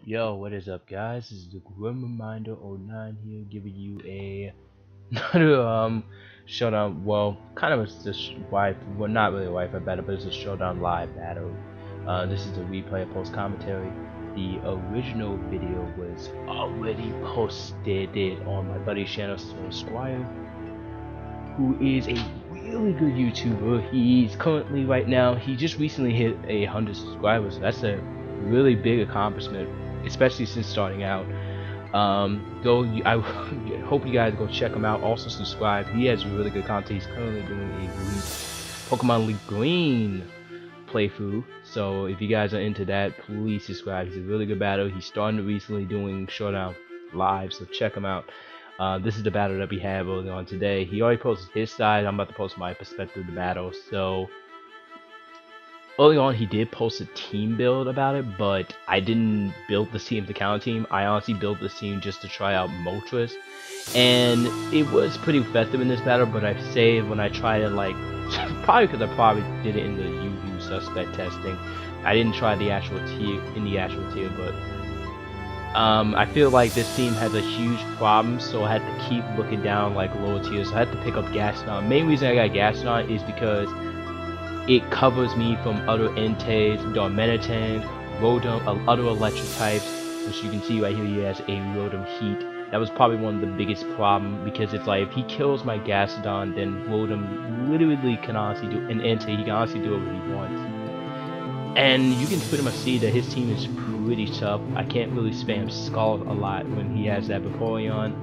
Yo, what is up, guys? This is the Grim Reminder 09 here, giving you another showdown. Well, kind of a wife, well, not really a wife battle, but it's a showdown live battle. This is the replay post commentary. The original video was already posted on my buddy's channel, Squire, who is a really good YouTuber. He's currently right now. He just recently hit 100 subscribers. So that's a really big accomplishment, especially since starting out. I hope you guys go check him out. Also subscribe. He has really good content. He's currently doing a Pokemon League Green playthrough. So if you guys are into that, please subscribe. He's a really good battle. He started recently doing Showdown live, so check him out. This is the battle that we have early on today. He already posted his side. I'm about to post my perspective of the battle. So early on, he did post a team build about it, but I didn't build this team to counter team. I honestly built this team just to try out Moltres, and it was pretty effective in this battle. But I saved when I tried it, like probably because I probably did it in the UU suspect testing. I didn't try the actual tier but I feel like this team has a huge problem, so I had to keep looking down like lower tiers. So I had to pick up Gaston. Main reason I got Gaston is because it covers me from other Entei, Darmanitan, Rotom, other electric types, which you can see right here. He has a Rotom Heat. That was probably one of the biggest problems, because it's like if he kills my Gaston, then Rotom literally can honestly do an Entei. He can honestly do what he wants. And you can pretty much see that his team is pretty tough. I can't really spam Scald a lot when he has that Vaporeon.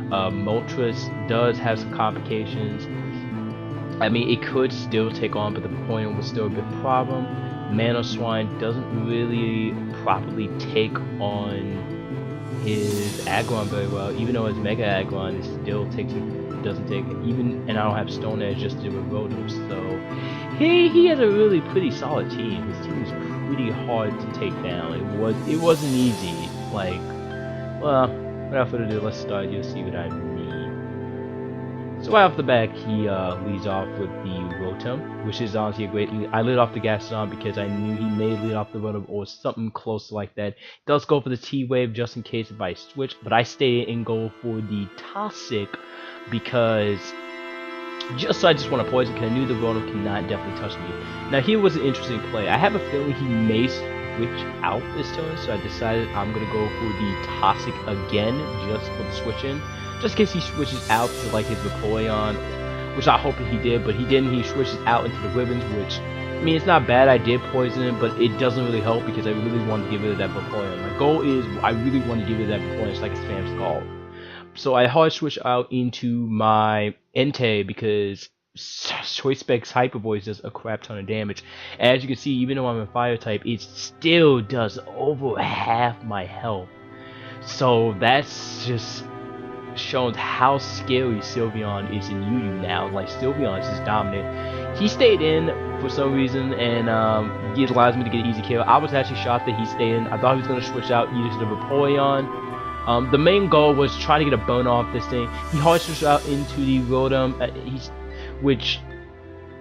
Moltres does have some complications. I mean, it could still take on, but the Vaporeon was still a big problem. Swine doesn't really properly take on his Aggron very well, even though his Mega Aggron still doesn't take it. And I don't have Stone Edge just to do with Rotom, so he has a really pretty solid team. His team is pretty hard to take down. It wasn't easy. Like, well, without further ado, let's start. You'll see what I mean. So right off the back, he leads off with the Rotom, which is honestly a great lead. I lit off the Gaston because I knew he may lead off the Rotom or something close like that. Does go for the T-Wave just in case if I switch, but I stay and go for the Toxic because I just want to poison, because I knew the Rotom cannot definitely touch me. Now here was an interesting play. I have a feeling he may switch out this turn, so I decided I'm going to go for the Toxic again just for the switch in. Just in case he switches out to like his Vaporeon, which I hope he did, but he didn't. He switches out into the Ribbons, which, I mean, it's not bad. I did poison him, but it doesn't really help because I really want to get rid of that Vaporeon. My goal is I really want to get rid of that Vaporeon. It's like a spam Scald. So I hard switch out into my Entei because Choice Specs Hyper Voice does a crap ton of damage. As you can see, even though I'm a fire type, it still does over half my health. So that's just shown how scary Sylveon is in UU now. Like, Sylveon is just dominant. He stayed in for some reason, and it allows me to get an easy kill. I was actually shocked that he stayed in. I thought he was going to switch out either to the Vaporeon. The main goal was trying to get a burn off this thing. He hard switched out into the Rotom, which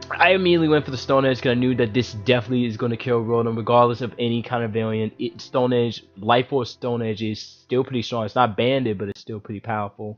I immediately went for the Stone Edge because I knew that this definitely is going to kill Rotom regardless of any kind of variant. Stone Edge, Life Force Stone Edge is still pretty strong. It's not banded, but it's still pretty powerful.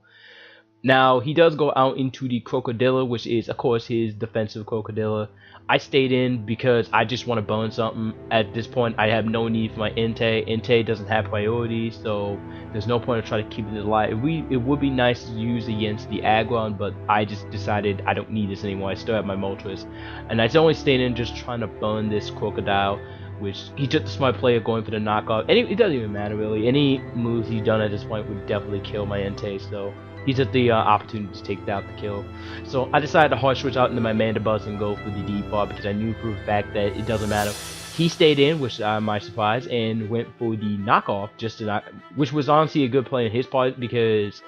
Now, he does go out into the Crocodilla, which is, of course, his defensive Crocodilla. I stayed in because I just want to burn something. At this point, I have no need for my Entei. Entei doesn't have priority, so there's no point of trying to keep it alive. It would be nice to use against the Aggron, but I just decided I don't need this anymore. I still have my Moltres. And I only stayed in just trying to burn this Crocodile, which he took the smart player going for the knockoff. And it doesn't even matter, really. Any moves he's done at this point would definitely kill my Entei, so he took the opportunity to take out the kill. So I decided to hard switch out into my Mandibuzz and go for the default because I knew for a fact that it doesn't matter. He stayed in, which my surprise, and went for the knockoff just to knock, which was honestly a good play on his part because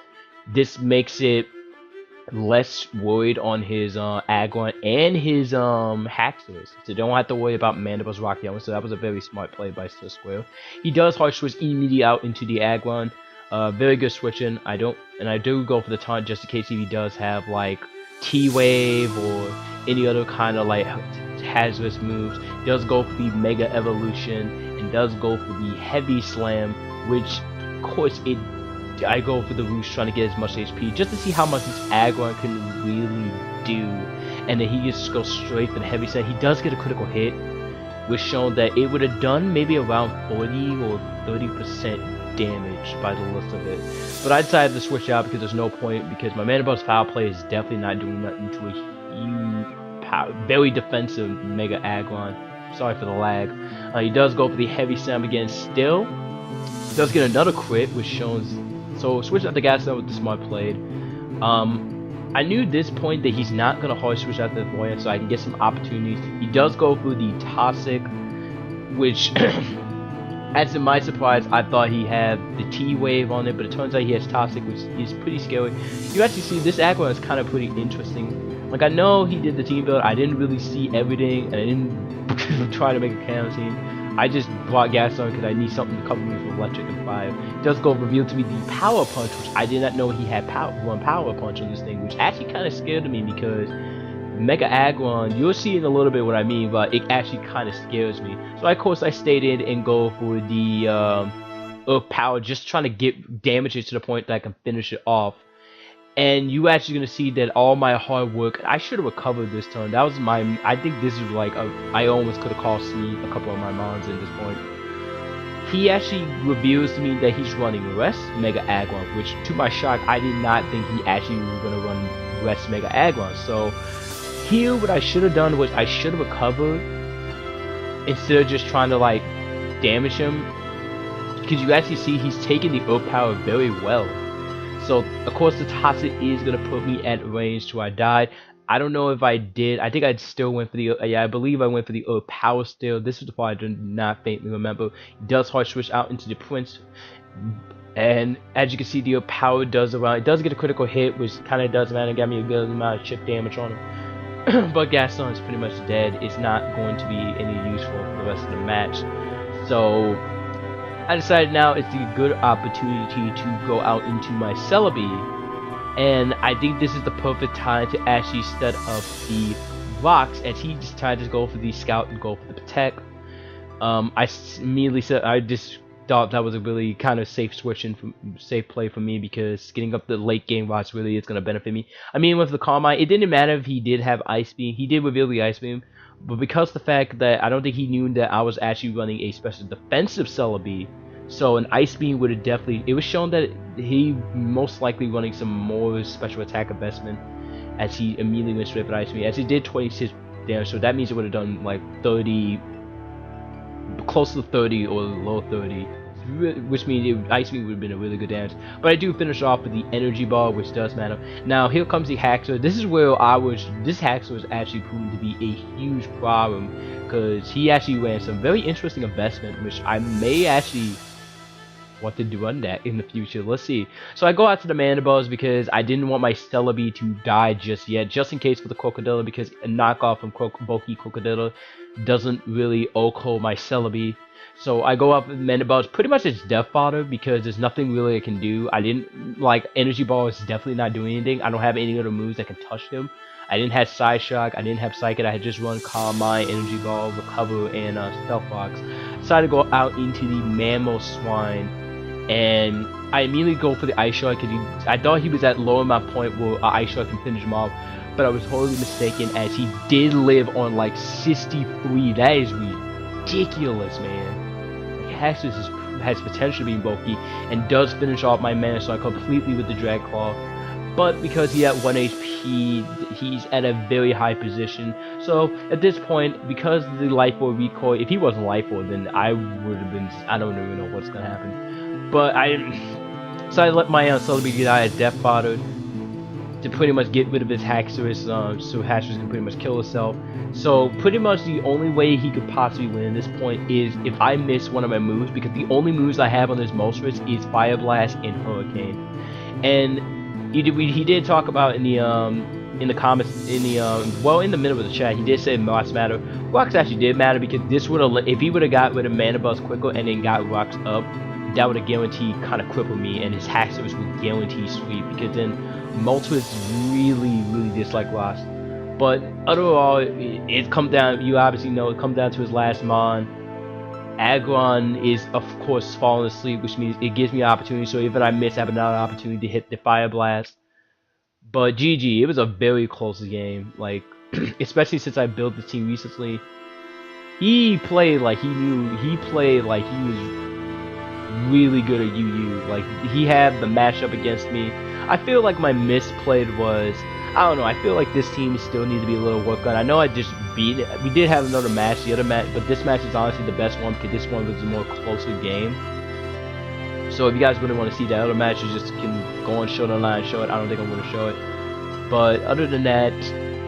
this makes it less worried on his Aggron and his Haxorus, so don't have to worry about Mandibuzz Rocky. So that was a very smart play by Square. He does hard switch immediately out into the Aggron. Very good switching. I do go for the taunt just in case if he does have like T-Wave or any other kind of like hazardous moves. He does go for the Mega Evolution, and does go for the heavy slam, which of course I go for the roost trying to get as much HP just to see how much this aggron can really do, and then he just goes straight for the heavy slam. He does get a critical hit, which shown that it would have done maybe around 40 or 30% damage by the looks of it. But I decided to switch out because there's no point, because my Mana Buzz foul play is definitely not doing nothing to a huge, very defensive Mega Aggron. Sorry for the lag. He does go for the heavy slam again still. He does get another crit, which shows. So switch out the gas with the smart played. I knew at this point that he's not going to hard switch out the Voyant, so I can get some opportunities. He does go for the Toxic, which, as in my surprise, I thought he had the T-Wave on it, but it turns out he has Toxic, which is pretty scary. You actually see this aggro is kind of pretty interesting. Like, I know he did the team build, I didn't really see everything, and I didn't try to make a camo team. I just brought gas on because I need something to cover me from electric and fire. He does go reveal to me the power punch, which I did not know he had one power punch on this thing, which actually kind of scared me because Mega Aggron, you'll see in a little bit what I mean, but it actually kind of scares me. So of course I stayed in and go for the Earth Power, just trying to get damage it to the point that I can finish it off. And you actually gonna see that all my hard work, I should have recovered this turn. That was my, I think this is like, I almost could have cost me a couple of my mons at this point. He actually reveals to me that he's running Rest Mega Aggron, which to my shock, I did not think he actually was gonna run Rest Mega Aggron. So here, what I should have done was I should have recovered instead of just trying to like damage him, because you actually see he's taking the Earth Power very well. So, of course, the Toxic is going to put me at range to I died. I don't know if I did. I think I still went for the, yeah, I believe I went for the Earth Power still. This is the part I do not faintly remember. He does hard switch out into the Prince. And as you can see, the Earth Power does around. It does get a critical hit, which kind of does matter. It got me a good amount of chip damage on him. But Gaston is pretty much dead. It's not going to be any useful for the rest of the match. So I decided now it's a good opportunity to go out into my Celebi, and I think this is the perfect time to actually set up the rocks, as he just tried to go for the Scout and go for the Protect. I immediately said I just thought that was a really kind of safe safe play for me, because getting up the late game rocks really is going to benefit me. I mean, with the Carmine, it didn't matter if he did have Ice Beam. He did reveal the Ice Beam. But because the fact that I don't think he knew that I was actually running a special defensive Celebi, so an Ice Beam would have definitely, it was shown that he most likely running some more special attack investment, as he immediately went straight for Ice Beam, as he did 26 damage, so that means it would have done like 30, close to 30 or low 30, which means Ice Beam would have been a really good damage. But I do finish off with the Energy Ball, which does matter. Now here comes the Haxor. This is where this Haxor is actually proven to be a huge problem, because he actually ran some very interesting investment, which I may actually want to run that in the future. Let's see. So I go out to the Mana Buzz because I didn't want my Celebi to die just yet, just in case for the Crocodile, because a knockoff from Bulky Crocodile doesn't really OHKO my Celebi. So I go up with Mana Buzz, pretty much it's Death Fodder, because there's nothing really I can do. I didn't, like, Energy Ball is definitely not doing anything. I don't have any other moves that can touch him. I didn't have Side Shock, I didn't have Psychic, I had just run Calm Mind, Energy Ball, Recover, and Stealth Fox. Decided to go out into the Mammal Swine, and I immediately go for the Ice Shard, because I thought he was at low enough point where Ice Shard can finish him off, but I was totally mistaken, as he did live on like 63. That is ridiculous, man. Haxus has potential being bulky and does finish off my Mana Swine completely with the Drag Claw, but because he had 1 HP, he's at a very high position. So at this point, because the Life Orb recoil, if he wasn't Life Orb, then I would have been, I don't even know what's gonna happen. But so I let my Celebi get out of Death Fodder to pretty much get rid of his Haxorus, so Haxorus can pretty much kill herself. So pretty much the only way he could possibly win at this point is if I miss one of my moves, because the only moves I have on this Moltres is Fire Blast and Hurricane. And he did talk about in the comments, in the middle of the chat, he did say rocks matter. Rocks actually did matter, because this would have, if he would have got rid of Mana Buzz quicker and then got rocks up, that would have guaranteed kind of crippled me, and his Haxorus would guarantee sweep, because then Moltres really dislike rocks. But overall, it comes down, you obviously know, it comes down to his last mon, Agron is of course falling asleep, which means it gives me an opportunity. So even I miss, I have another opportunity to hit the fire blast. But GG, it was a very close game. Like, especially since I built the team recently. He played like he knew. He played like he was really good at UU. Like he had the matchup against me. I feel like my misplayed was, I don't know. I feel like this team still needs to be a little work on. I know I just beat it. We did have another match, the other match, but this match is honestly the best one because this one was a more closer game. So if you guys really want to see that other match, you just can go on Showdown and show it. I don't think I'm going to show it. But other than that,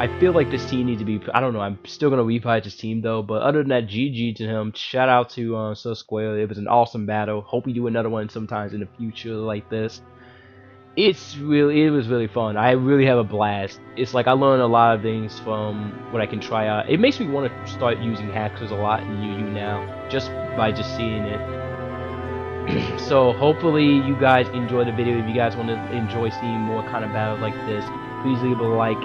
I feel like this team needs to be. I don't know. I'm still gonna refight this team though. But other than that, GG to him. Shout out to Squire. It was an awesome battle. Hope we do another one sometimes in the future like this. It was really fun. I really have a blast. It's like I learned a lot of things from what I can try out. It makes me want to start using hackers a lot in UU now, just by just seeing it. So hopefully you guys enjoy the video. If you guys want to enjoy seeing more kind of battles like this, please leave a like,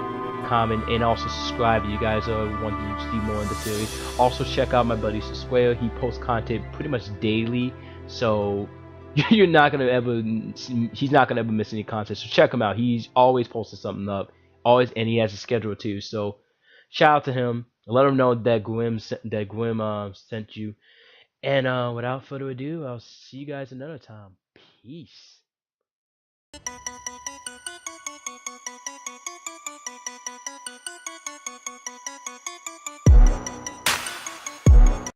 comment, and also subscribe if you guys want to see more in the series. Also check out my buddy Square. He posts content pretty much daily, so you're not gonna ever he's not gonna ever miss any content. So check him out. He's always posting something up, always, and he has a schedule too. So shout out to him. Let him know that Gwim sent you. And without further ado, I'll see you guys another time. Peace.